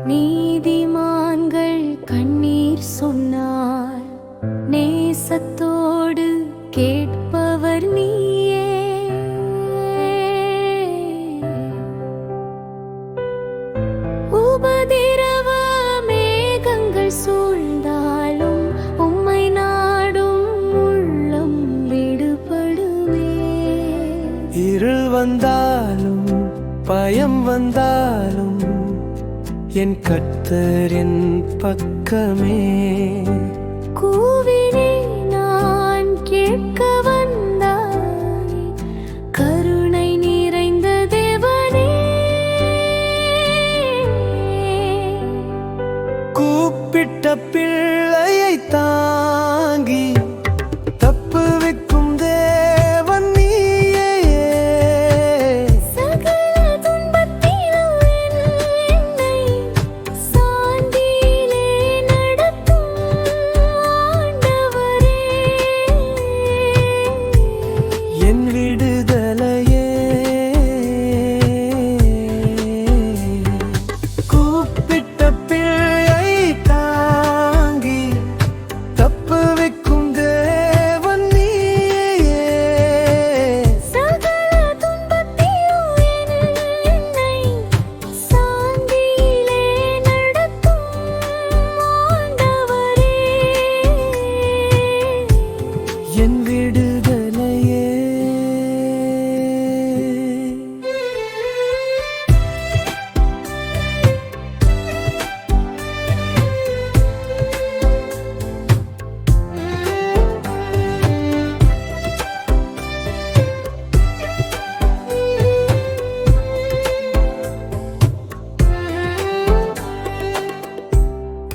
நீதிமான்கள் கண்ணீர் சொன்னார், நேசத்தோடு கேட்பவர் நீயே. உபதிரவ மேகங்கள் சூழ்ந்தாலும் உம்மை நாடும் உள்ளம் விடுபடுமே. இருள் வந்தாலும் பயம் வந்தாலும் என் கர்த்தர் என் பக்கமே. கூவினே நான் கேட்க வந்தாய், கருணை நிறைந்த தேவனே. கூப்பிட்ட பிள்ளையை தாங்கி தப்புவிக்கும் தேவன் நீயே. சகல துன்பத்திலும் என்னை சாந்தியிலே நடத்தும் ஆண்டவரே. என் விடுதலையே. கூப்பிட்ட பிள்ளையை தாங்கி தப்புவிக்கும் தேவன் நீயே. சகல துன்பத்திலும் என்னை சாந்தியிலே நடத்தும் ஆண்டவரே. என் விடுதலையே.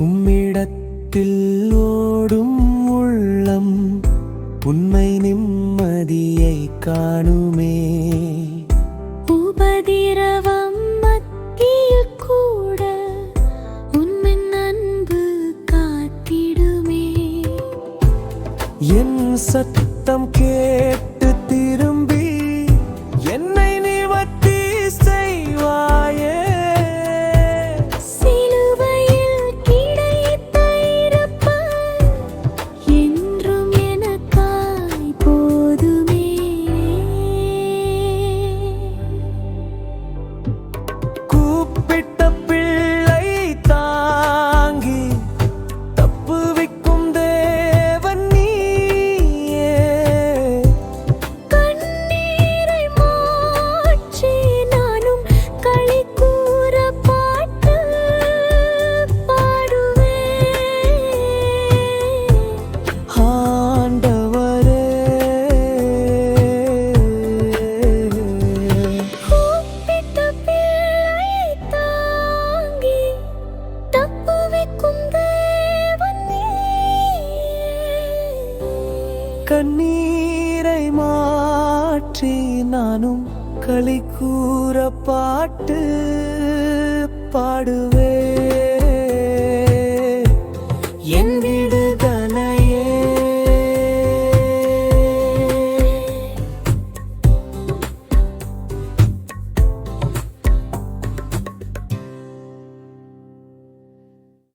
உம்மிடத்தில் ஓடும் உள்ளம் உண்மை நிம்மதியை காணுமே. உபதிரவம் மத்தியில் கூட உன்னின் அன்பு காத்திடுமே. என் சத்தம் கேட்டு திரும்பி என்னை நிவர்த்தி செய்வாயே. சிலுவையில் கிடைத்த இறப்பு என்றும் எனக்காய் போதுமே. கூப்பிட்ட பிள்ளை தாங்கி தப்புவிக்கும் தேவன் நீயே. கண்ணீரை மாற்றி நானும் களிகூர பாட்டு பாடுவேன். ஆண்டவரே. கூப்பிட்ட பிள்ளையை தாங்கி தப்புவிக்கும் தேவன் நீயே. கண்ணீரை மாற்றி நானும் களிகூர பாட்டு பாடுவேன்.